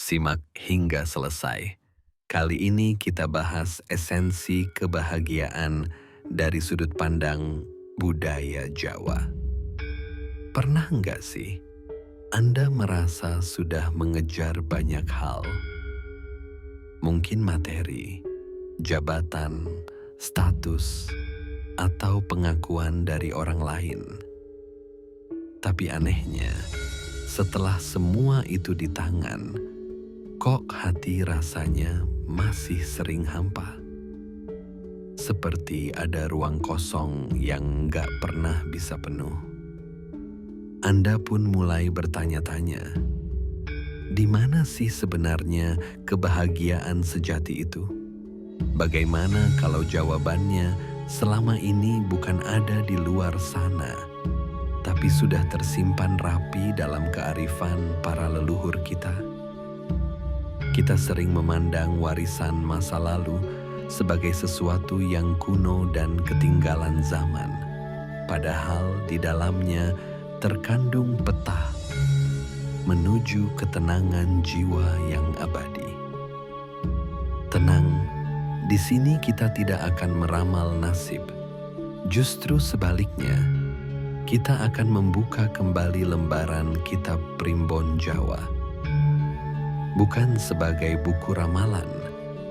Simak hingga selesai. Kali ini kita bahas esensi kebahagiaan dari sudut pandang budaya Jawa. Pernah nggak sih Anda merasa sudah mengejar banyak hal? Mungkin materi, jabatan, status, atau pengakuan dari orang lain. Tapi anehnya, setelah semua itu di tangan, kok hati rasanya masih sering hampa. Seperti ada ruang kosong yang nggak pernah bisa penuh. Anda pun mulai bertanya-tanya, di mana sih sebenarnya kebahagiaan sejati itu? Bagaimana kalau jawabannya selama ini bukan ada di luar sana, tapi sudah tersimpan rapi dalam kearifan para leluhur kita? Kita sering memandang warisan masa lalu sebagai sesuatu yang kuno dan ketinggalan zaman, padahal di dalamnya terkandung peta menuju ketenangan jiwa yang abadi. Tenang, di sini kita tidak akan meramal nasib. Justru sebaliknya, kita akan membuka kembali lembaran kitab Primbon Jawa. Bukan sebagai buku ramalan,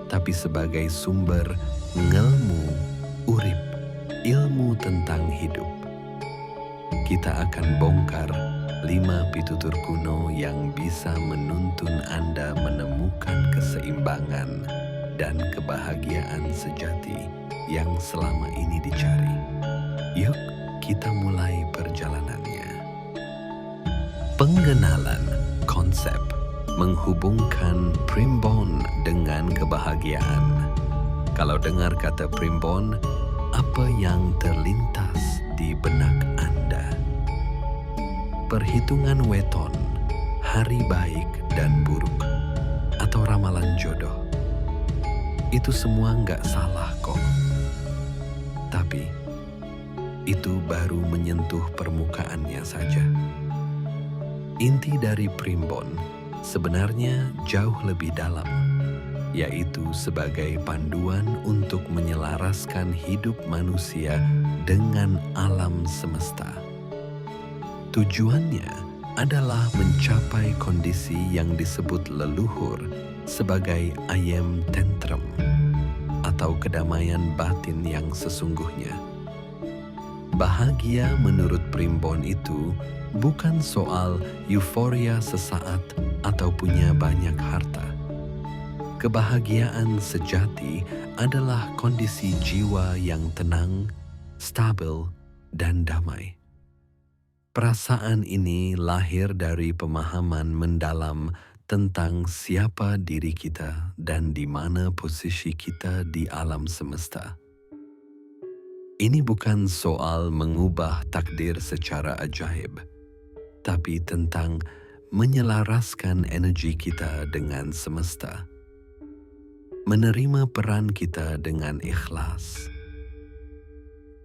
tapi sebagai sumber ngelmu urip, ilmu tentang hidup. Kita akan bongkar 5 pitutur kuno yang bisa menuntun Anda menemukan keseimbangan dan kebahagiaan sejati yang selama ini dicari. Yuk, kita mulai perjalanannya. Pengenalan konsep menghubungkan primbon dengan kebahagiaan. Kalau dengar kata primbon, apa yang terlintas di benak Anda? Perhitungan weton, hari baik dan buruk, atau ramalan jodoh. Itu semua nggak salah kok. Tapi, itu baru menyentuh permukaannya saja. Inti dari primbon sebenarnya jauh lebih dalam, yaitu sebagai panduan untuk menyelaraskan hidup manusia dengan alam semesta. Tujuannya adalah mencapai kondisi yang disebut leluhur sebagai ayem tentrem atau kedamaian batin yang sesungguhnya. Bahagia menurut primbon itu bukan soal euforia sesaat atau punya banyak harta. Kebahagiaan sejati adalah kondisi jiwa yang tenang, stabil, dan damai. Perasaan ini lahir dari pemahaman mendalam tentang siapa diri kita dan di mana posisi kita di alam semesta. Ini bukan soal mengubah takdir secara ajaib, tapi tentang menyelaraskan energi kita dengan semesta. Menerima peran kita dengan ikhlas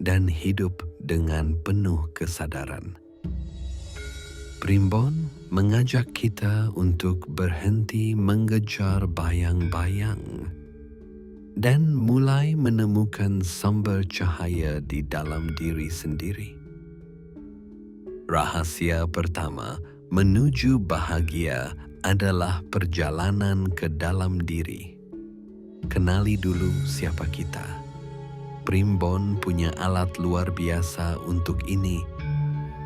dan hidup dengan penuh kesadaran. Primbon mengajak kita untuk berhenti mengejar bayang-bayang dan mulai menemukan sumber cahaya di dalam diri sendiri. Rahasia pertama menuju bahagia adalah perjalanan ke dalam diri. Kenali dulu siapa kita. Primbon punya alat luar biasa untuk ini,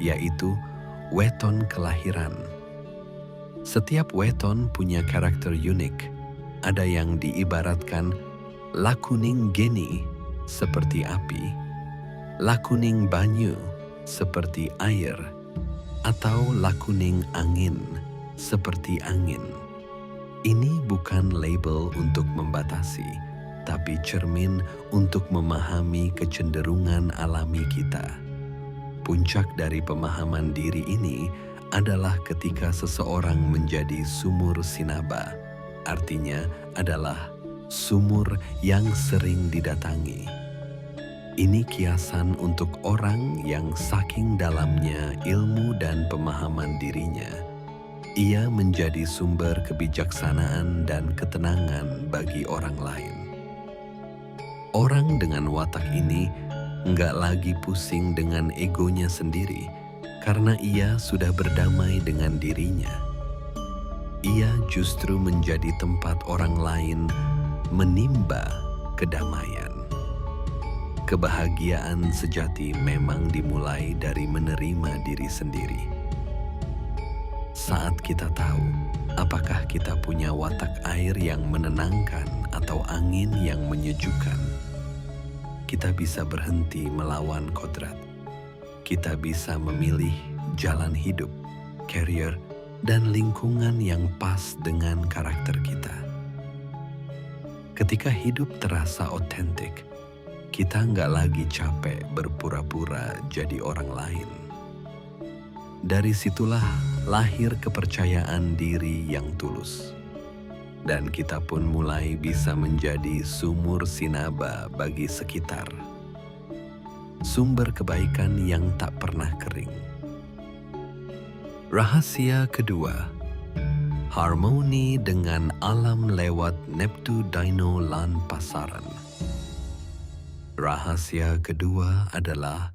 yaitu weton kelahiran. Setiap weton punya karakter unik. Ada yang diibaratkan lakuning geni seperti api, lakuning banyu seperti air, atau lakuning angin seperti angin. Ini bukan label untuk membatasi, tapi cermin untuk memahami kecenderungan alami kita. Puncak dari pemahaman diri ini adalah ketika seseorang menjadi sumur sinaba, artinya adalah sumur yang sering didatangi. Ini kiasan untuk orang yang saking dalamnya ilmu dan pemahaman dirinya, Ia menjadi sumber kebijaksanaan dan ketenangan bagi orang lain. Orang dengan watak ini nggak lagi pusing dengan egonya sendiri karena ia sudah berdamai dengan dirinya. Ia justru menjadi tempat orang lain menimba kedamaian. Kebahagiaan sejati memang dimulai dari menerima diri sendiri. Saat kita tahu apakah kita punya watak air yang menenangkan atau angin yang menyejukkan, kita bisa berhenti melawan kodrat. Kita bisa memilih jalan hidup, career, dan lingkungan yang pas dengan karakter kita. Ketika hidup terasa otentik, kita nggak lagi capek berpura-pura jadi orang lain. Dari situlah lahir kepercayaan diri yang tulus. Dan kita pun mulai bisa menjadi sumur sinaba bagi sekitar. Sumber kebaikan yang tak pernah kering. Rahasia kedua, harmoni dengan alam lewat Neptu Dino lan Pasaran. Rahasia kedua adalah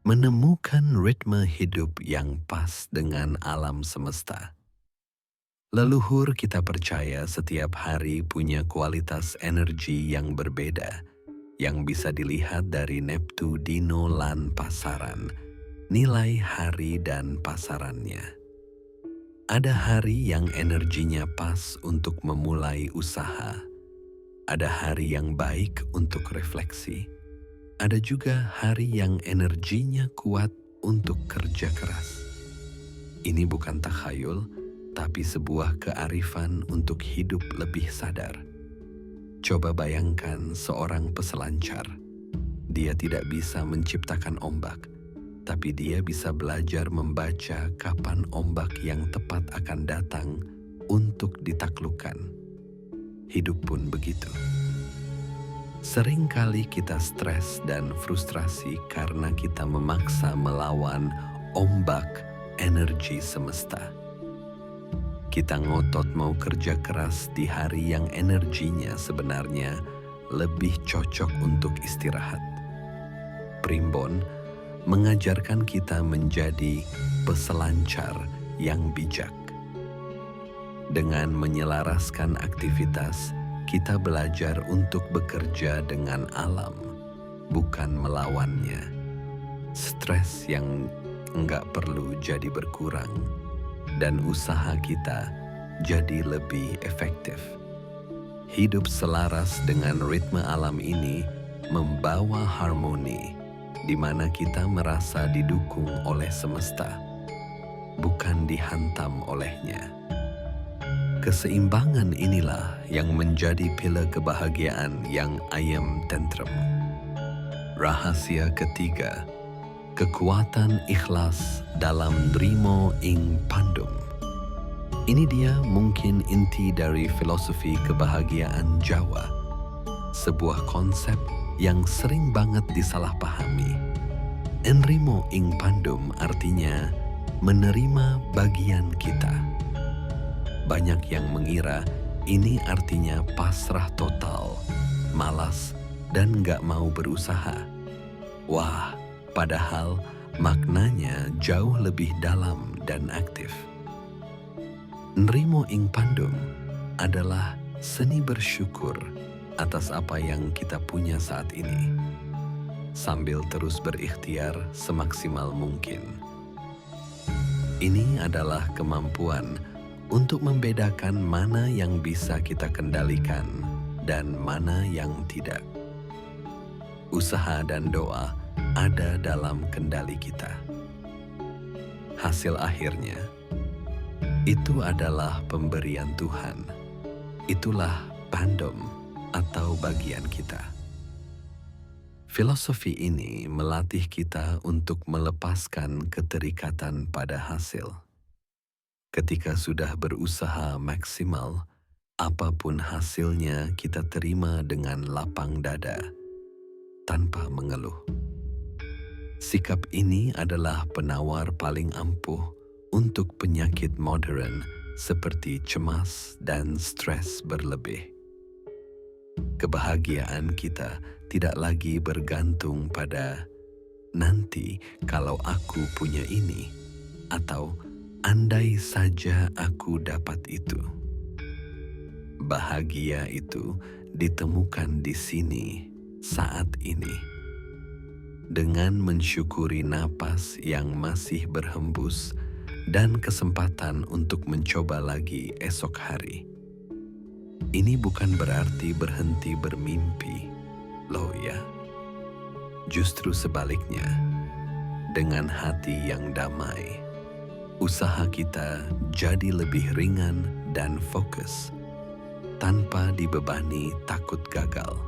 menemukan ritme hidup yang pas dengan alam semesta. Leluhur kita percaya setiap hari punya kualitas energi yang berbeda, yang bisa dilihat dari Neptu Dino lan Pasaran, nilai hari dan pasarannya. Ada hari yang energinya pas untuk memulai usaha. Ada hari yang baik untuk refleksi. Ada juga hari yang energinya kuat untuk kerja keras. Ini bukan takhayul, tapi sebuah kearifan untuk hidup lebih sadar. Coba bayangkan seorang peselancar. Dia tidak bisa menciptakan ombak, tapi dia bisa belajar membaca kapan ombak yang tepat akan datang untuk ditaklukkan. Hidup pun begitu. Seringkali kita stres dan frustrasi karena kita memaksa melawan ombak energi semesta. Kita ngotot mau kerja keras di hari yang energinya sebenarnya lebih cocok untuk istirahat. Primbon mengajarkan kita menjadi peselancar yang bijak. Dengan menyelaraskan aktivitas, kita belajar untuk bekerja dengan alam, bukan melawannya. Stres yang enggak perlu jadi berkurang, dan usaha kita jadi lebih efektif. Hidup selaras dengan ritme alam ini membawa harmoni, di mana kita merasa didukung oleh semesta, bukan dihantam olehnya. Keseimbangan inilah yang menjadi pilar kebahagiaan yang ayam tentrem. Rahasia ketiga, kekuatan ikhlas dalam nrimo ing pandum. Ini dia mungkin inti dari filosofi kebahagiaan Jawa, sebuah konsep yang sering banget disalahpahami. Nrimo ing pandum artinya menerima bagian kita. Banyak yang mengira ini artinya pasrah total, malas, dan gak mau berusaha. Wah, padahal maknanya jauh lebih dalam dan aktif. Nrimo ing pandum adalah seni bersyukur atas apa yang kita punya saat ini, sambil terus berikhtiar semaksimal mungkin. Ini adalah kemampuan untuk membedakan mana yang bisa kita kendalikan dan mana yang tidak. Usaha dan doa ada dalam kendali kita. Hasil akhirnya, itu adalah pemberian Tuhan. Itulah pandom atau bagian kita. Filosofi ini melatih kita untuk melepaskan keterikatan pada hasil. Ketika sudah berusaha maksimal, apapun hasilnya kita terima dengan lapang dada, tanpa mengeluh. Sikap ini adalah penawar paling ampuh untuk penyakit modern seperti cemas dan stres berlebih. Kebahagiaan kita tidak lagi bergantung pada nanti kalau aku punya ini, atau andai saja aku dapat itu. Bahagia itu ditemukan di sini saat ini, dengan mensyukuri napas yang masih berhembus dan kesempatan untuk mencoba lagi esok hari. Ini bukan berarti berhenti bermimpi, loh ya. Justru sebaliknya, dengan hati yang damai, usaha kita jadi lebih ringan dan fokus, tanpa dibebani takut gagal.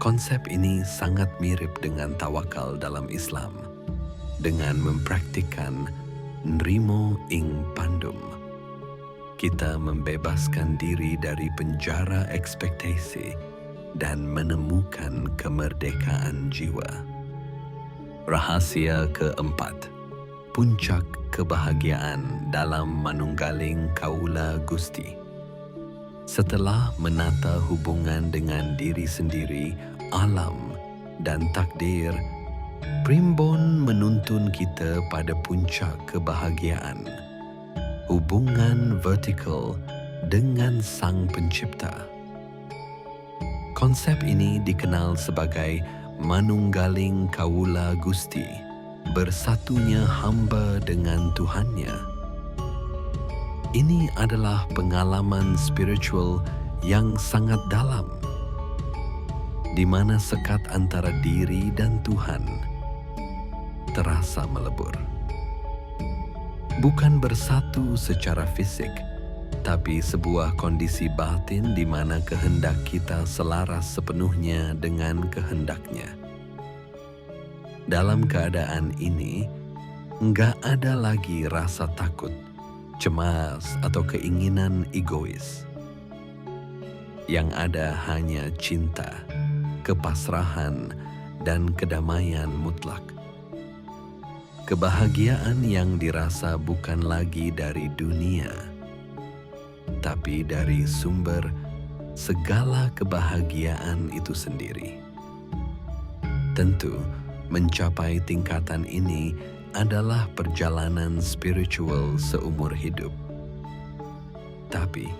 Konsep ini sangat mirip dengan tawakal dalam Islam, dengan mempraktikkan nrimo ing pandum. Kita membebaskan diri dari penjara ekspektasi dan menemukan kemerdekaan jiwa. Rahasia keempat, puncak kebahagiaan dalam manunggaling kaula Gusti. Setelah menata hubungan dengan diri sendiri, alam, dan takdir, primbon menuntun kita pada puncak kebahagiaan, hubungan vertikal dengan Sang Pencipta. Konsep ini dikenal sebagai manunggaling kaula Gusti, bersatunya hamba dengan Tuhannya. Ini adalah pengalaman spiritual yang sangat dalam, di mana sekat antara diri dan Tuhan terasa melebur. Bukan bersatu secara fisik, tapi sebuah kondisi batin di mana kehendak kita selaras sepenuhnya dengan kehendaknya. Dalam keadaan ini, enggak ada lagi rasa takut, cemas, atau keinginan egois. Yang ada hanya cinta, kepasrahan, dan kedamaian mutlak. Kebahagiaan yang dirasa bukan lagi dari dunia, tapi dari sumber segala kebahagiaan itu sendiri. Tentu, mencapai tingkatan ini adalah perjalanan spiritual seumur hidup. Tapi,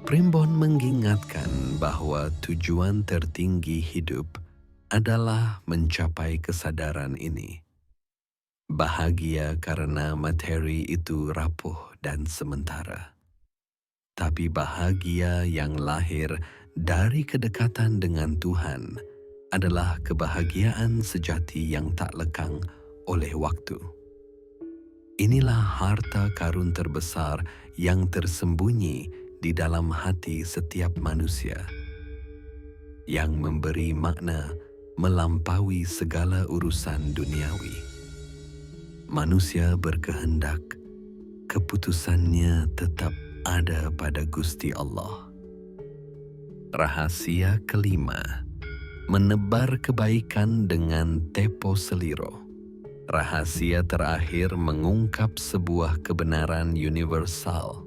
primbon mengingatkan bahwa tujuan tertinggi hidup adalah mencapai kesadaran ini. Bahagia karena materi itu rapuh dan sementara. Tapi bahagia yang lahir dari kedekatan dengan Tuhan adalah kebahagiaan sejati yang tak lekang oleh waktu. Inilah harta karun terbesar yang tersembunyi di dalam hati setiap manusia, yang memberi makna melampaui segala urusan duniawi. Manusia berkehendak, keputusannya tetap ada pada Gusti Allah. Rahasia kelima, menebar kebaikan dengan tempo seliro. Rahasia terakhir mengungkap sebuah kebenaran universal.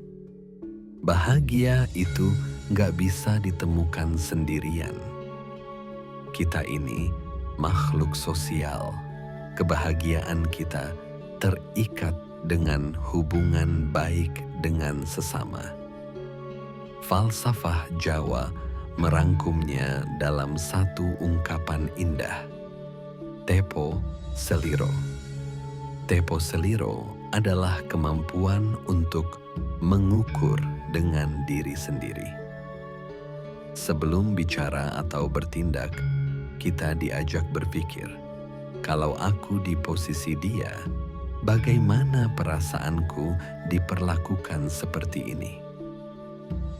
Bahagia itu gak bisa ditemukan sendirian. Kita ini makhluk sosial. Kebahagiaan kita terikat dengan hubungan baik dengan sesama. Falsafah Jawa merangkumnya dalam satu ungkapan indah, tempo seliro. Tempo seliro adalah kemampuan untuk mengukur dengan diri sendiri. Sebelum bicara atau bertindak, kita diajak berpikir, kalau aku di posisi dia, bagaimana perasaanku diperlakukan seperti ini?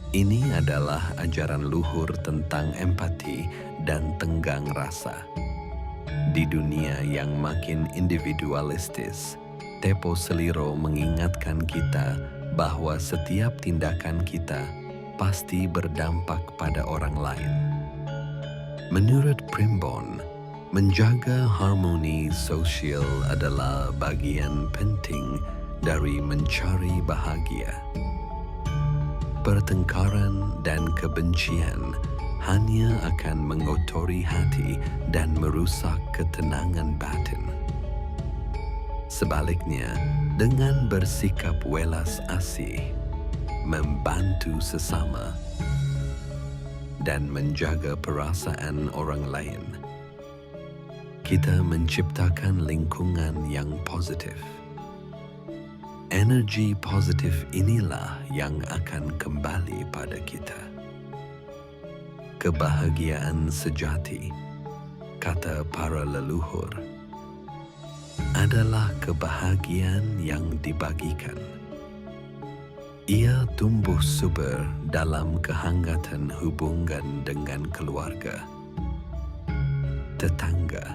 Ini adalah ajaran luhur tentang empati dan tenggang rasa. Di dunia yang makin individualistis, tempo seliro mengingatkan kita bahwa setiap tindakan kita pasti berdampak pada orang lain. Menurut Primbon, menjaga harmoni sosial adalah bagian penting dari mencari bahagia. Pertengkaran dan kebencian hanya akan mengotori hati dan merusak ketenangan batin. Sebaliknya, dengan bersikap welas asih, membantu sesama, dan menjaga perasaan orang lain, kita menciptakan lingkungan yang positif. Energi positif inilah yang akan kembali pada kita. Kebahagiaan sejati, kata para leluhur, adalah kebahagiaan yang dibagikan. Ia tumbuh subur dalam kehangatan hubungan dengan keluarga, tetangga,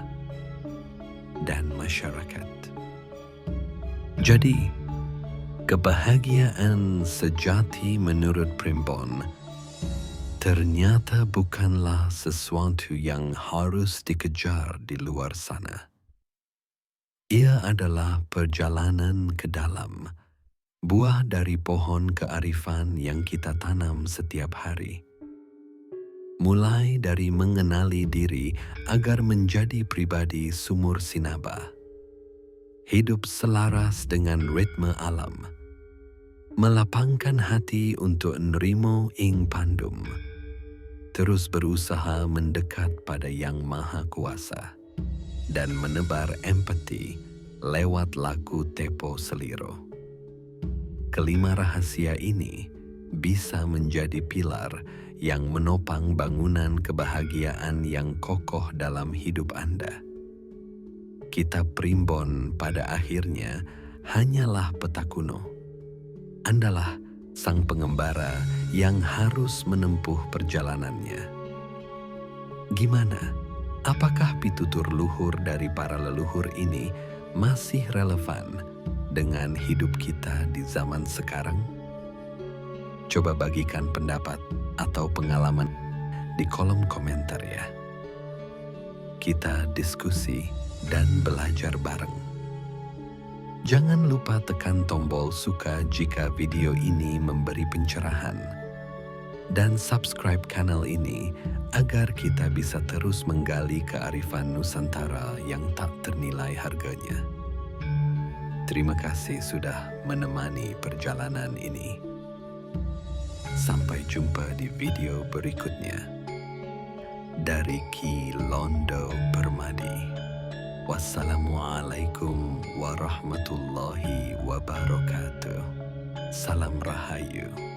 dan masyarakat. Jadi, kebahagiaan sejati menurut Primbon ternyata bukanlah sesuatu yang harus dikejar di luar sana. Ia adalah perjalanan ke dalam, buah dari pohon kearifan yang kita tanam setiap hari. Mulai dari mengenali diri agar menjadi pribadi sumur sinaba, hidup selaras dengan ritme alam, melapangkan hati untuk nerimo ing pandum, terus berusaha mendekat pada Yang Maha Kuasa, dan menebar empati lewat laku Tepo Seliro. Kelima rahasia ini bisa menjadi pilar yang menopang bangunan kebahagiaan yang kokoh dalam hidup Anda. Kitab Primbon pada akhirnya hanyalah peta kuno. Andalah sang pengembara yang harus menempuh perjalanannya. Gimana? Apakah pitutur luhur dari para leluhur ini masih relevan dengan hidup kita di zaman sekarang? Coba bagikan pendapat atau pengalaman di kolom komentar ya. Kita diskusi dan belajar bareng. Jangan lupa tekan tombol suka jika video ini memberi pencerahan. Dan subscribe kanal ini agar kita bisa terus menggali kearifan Nusantara yang tak ternilai harganya. Terima kasih sudah menemani perjalanan ini. Sampai jumpa di video berikutnya. Dari Ki Londo Permadi. Wassalamualaikum warahmatullahi wabarakatuh. Salam Rahayu.